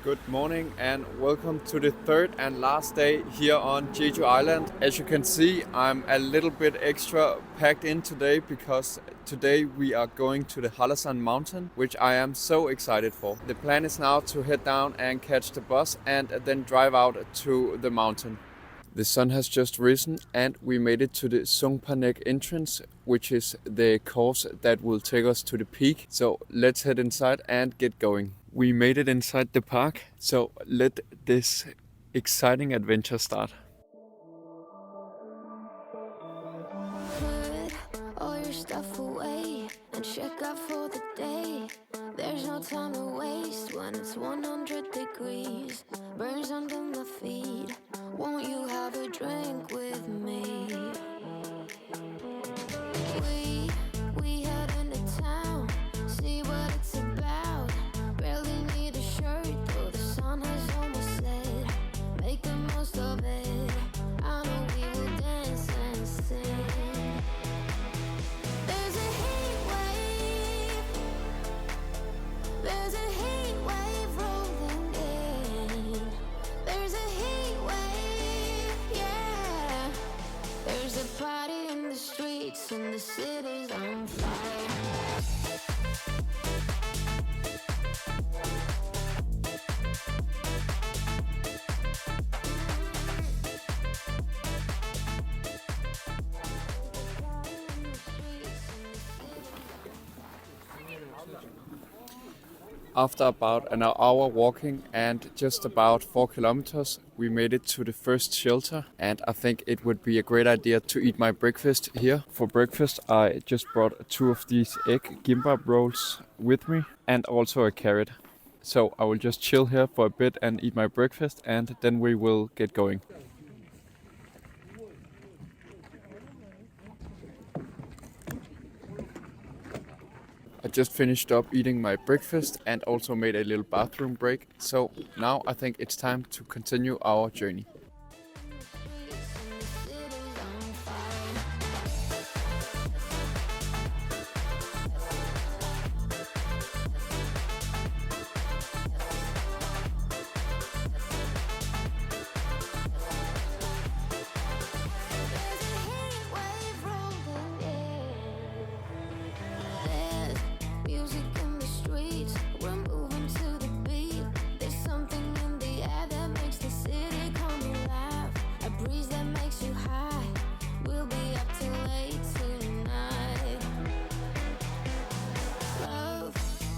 Good morning and welcome to the third and last day here on Jeju Island. As you can see, I'm a little bit extra packed in today because today we are going to the Hallasan mountain, which I am so excited for. The plan is now to head down and catch the bus and then drive out to the mountain. The sun has just risen and we made it to the Sungpanek entrance, which is the course that will take us to the peak. So let's head inside and get going. We made it inside the park, so let this exciting adventure start. Put all your stuff away and check out for the day. There's no time to waste when it's 100 degrees. Burns under my feet. Won't you have a drink with me? We head into town, see what it's about. Barely need a shirt though the sun has almost set. Make the most of it. I know we will dance and sing. There's a heat wave. There's a heat wave rolling in. There's a heat wave, yeah. There's a party in the streets and the city's on fire. After about an hour walking and just about 4 kilometers, we made it to the first shelter, and I think it would be a great idea to eat my breakfast here. For breakfast, I just brought 2 of these egg gimbap rolls with me and also a carrot. So I will just chill here for a bit and eat my breakfast, and then we will get going. I just finished up eating my breakfast and also made a little bathroom break. So now I think it's time to continue our journey. Music in the streets, we're moving to the beat. There's something in the air that makes the city come alive. A breeze that makes you high. We'll be up till late tonight. Love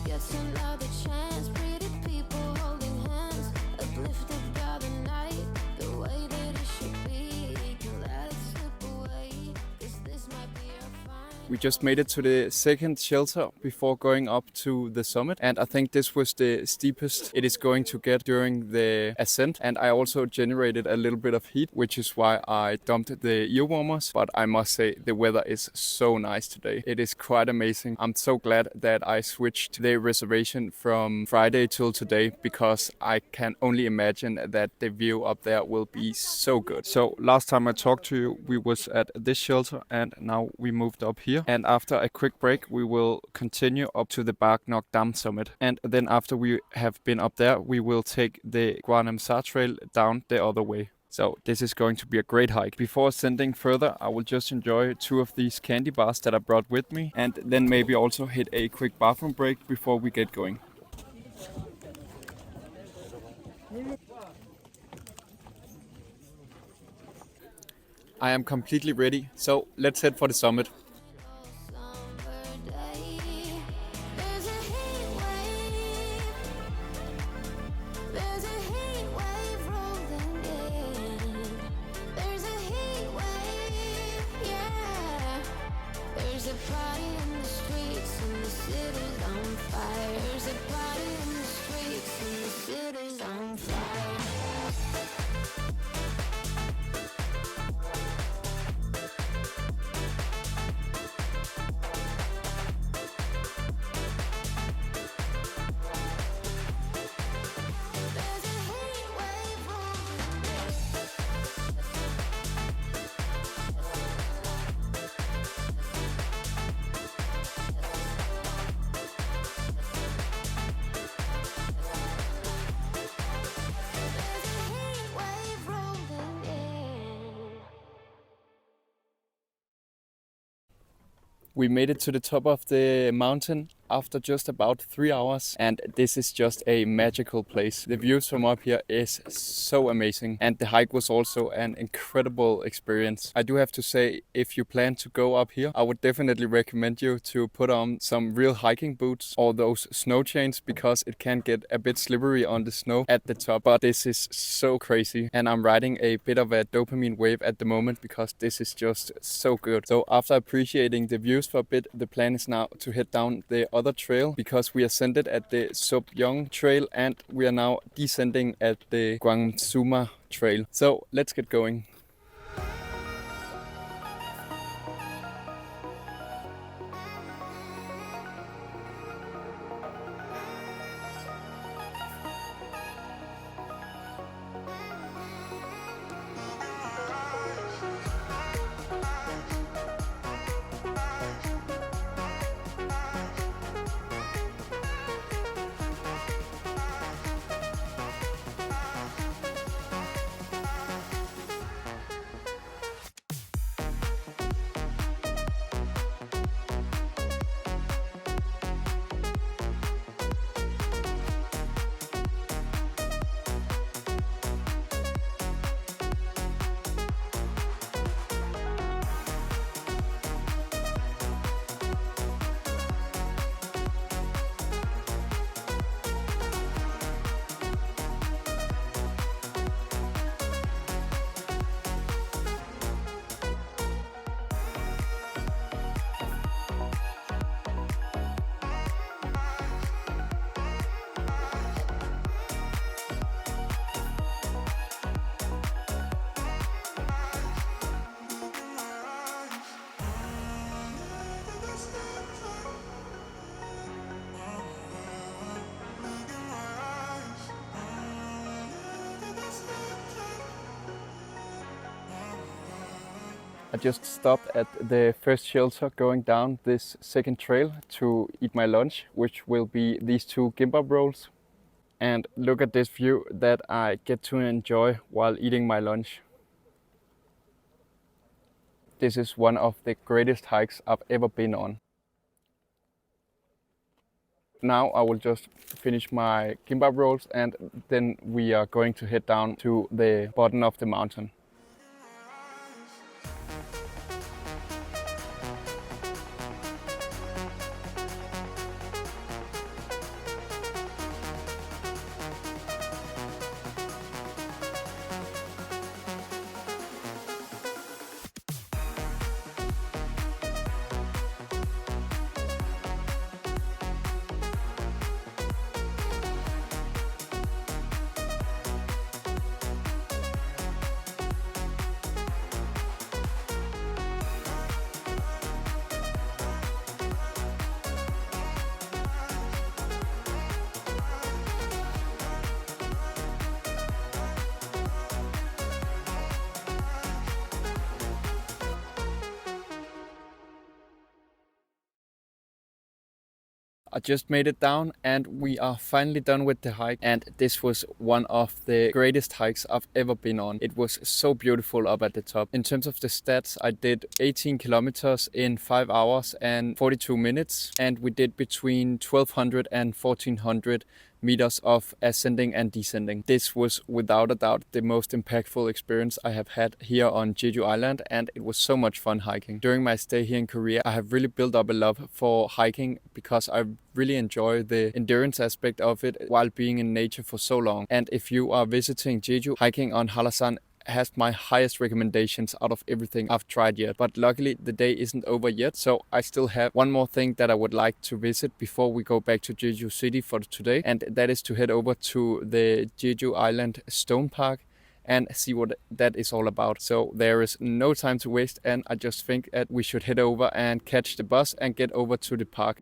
gets another chance. Pretty people holding hands, uplifted by the night. The way that it should be, can let it slip away. 'Cause this might be our final. We just made it to the second shelter before going up to the summit, and I think this was the steepest it is going to get during the ascent. And I also generated a little bit of heat, which is why I dumped the ear warmers. But I must say the weather is so nice today. It is quite amazing. I'm so glad that I switched the reservation from Friday till today, because I can only imagine that the view up there will be so good. So last time I talked to you, we was at this shelter, and now we moved up here. And after a quick break, we will continue up to the Baengnokdam summit. And then after we have been up there, we will take the Gwaneumsa trail down the other way. So this is going to be a great hike. Before ascending further, I will just enjoy 2 of these candy bars that I brought with me, and then maybe also hit a quick bathroom break before we get going. I am completely ready, so let's head for the summit. We made it to the top of the mountain after just about 3 hours, and this is just a magical place. The views from up here is so amazing, and the hike was also an incredible experience. I do have to say, if you plan to go up here, I would definitely recommend you to put on some real hiking boots or those snow chains, because it can get a bit slippery on the snow at the top. But this is so crazy, and I'm riding a bit of a dopamine wave at the moment because this is just so good. So after appreciating the views for a bit, the plan is now to head down the other trail, because we ascended at the Samgye-tang trail and we are now descending at the Gwaneumsa trail. So let's get going. I just stopped at the first shelter going down this second trail to eat my lunch, which will be these 2 gimbap rolls. And look at this view that I get to enjoy while eating my lunch. This is one of the greatest hikes I've ever been on. Now I will just finish my gimbap rolls and then we are going to head down to the bottom of the mountain. I just made it down and we are finally done with the hike, and this was one of the greatest hikes I've ever been on. It was so beautiful up at the top. In terms of the stats, I did 18 kilometers in 5 hours and 42 minutes, and we did between 1200 and 1400 meters of ascending and descending. This was without a doubt the most impactful experience I have had here on Jeju Island, and it was so much fun hiking. During my stay here in Korea, I have really built up a love for hiking because I really enjoy the endurance aspect of it while being in nature for so long. And if you are visiting Jeju, hiking on Hallasan has my highest recommendations out of everything I've tried yet. But luckily the day isn't over yet, so I still have one more thing that I would like to visit before we go back to Jeju City for today, and that is to head over to the Jeju Island Stone Park and see what that is all about. So there is no time to waste, and I just think that we should head over and catch the bus and get over to the park.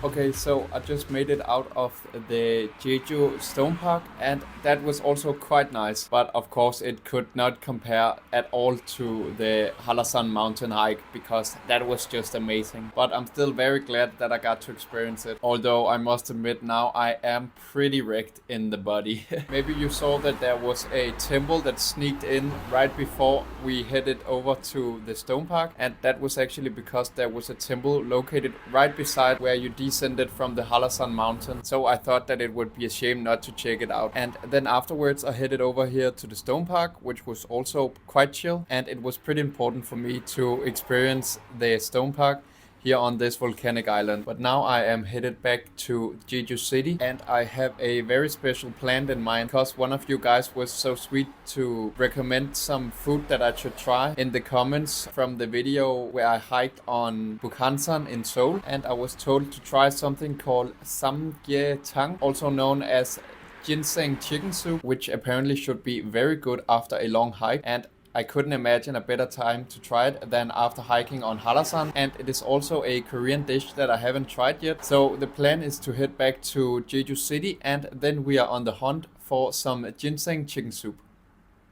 Okay, so I just made it out of the Jeju Stone Park, and that was also quite nice. But of course, it could not compare at all to the Hallasan mountain hike, because that was just amazing. But I'm still very glad that I got to experience it. Although I must admit now I am pretty wrecked in the body. Maybe you saw that there was a temple that sneaked in right before we headed over to the Stone Park, and that was actually because there was a temple located right beside where you descended from the Hallasan mountain. So I thought that it would be a shame not to check it out. And then afterwards I headed over here to the Stone Park, which was also quite chill, and it was pretty important for me to experience the Stone Park here on this volcanic island. But now I am headed back to Jeju City, and I have a very special plan in mind, because one of you guys was so sweet to recommend some food that I should try in the comments from the video where I hiked on Bukhansan in Seoul, and I was told to try something called Samgye-tang, also known as ginseng chicken soup, which apparently should be very good after a long hike, and I couldn't imagine a better time to try it than after hiking on Hallasan, and it is also a Korean dish that I haven't tried yet. So the plan is to head back to Jeju City, and then we are on the hunt for some ginseng chicken soup.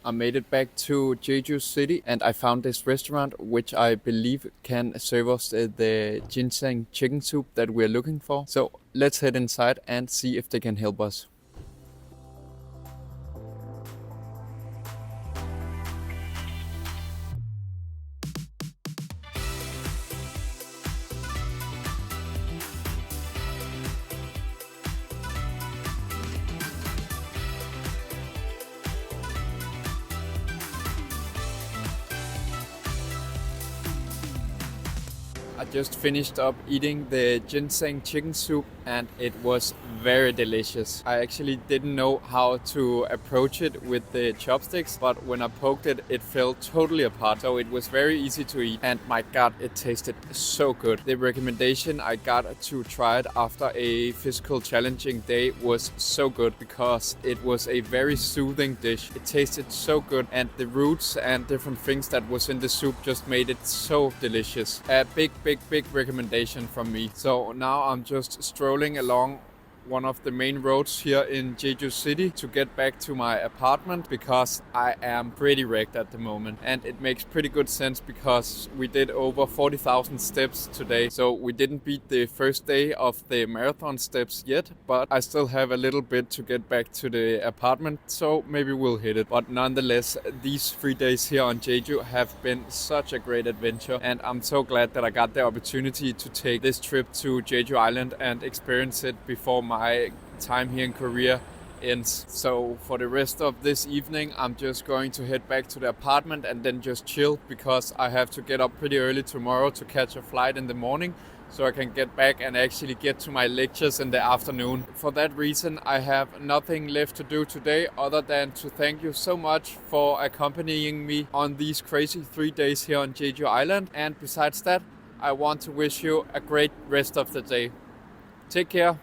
I made it back to Jeju City, and I found this restaurant which I believe can serve us the ginseng chicken soup that we're looking for. So let's head inside and see if they can help us. I just finished up eating the ginseng chicken soup, and it was very delicious. I actually didn't know how to approach it with the chopsticks, but when I poked it, it fell totally apart. So it was very easy to eat, and my god, it tasted so good. The recommendation I got to try it after a physical challenging day was so good, because it was a very soothing dish. It tasted so good, and the roots and different things that was in the soup just made it so delicious. A big recommendation from me. So now I'm just strolling along one of the main roads here in Jeju City to get back to my apartment, because I am pretty wrecked at the moment. And it makes pretty good sense, because we did over 40,000 steps today. So we didn't beat the first day of the marathon steps yet, but I still have a little bit to get back to the apartment, so maybe we'll hit it. But nonetheless, these 3 days here on Jeju have been such a great adventure, and I'm so glad that I got the opportunity to take this trip to Jeju Island and experience it before my time here in Korea ends. So for the rest of this evening, I'm just going to head back to the apartment and then just chill, because I have to get up pretty early tomorrow to catch a flight in the morning, so I can get back and actually get to my lectures in the afternoon. For that reason, I have nothing left to do today other than to thank you so much for accompanying me on these crazy 3 days here on Jeju Island. And besides that, I want to wish you a great rest of the day. Take care.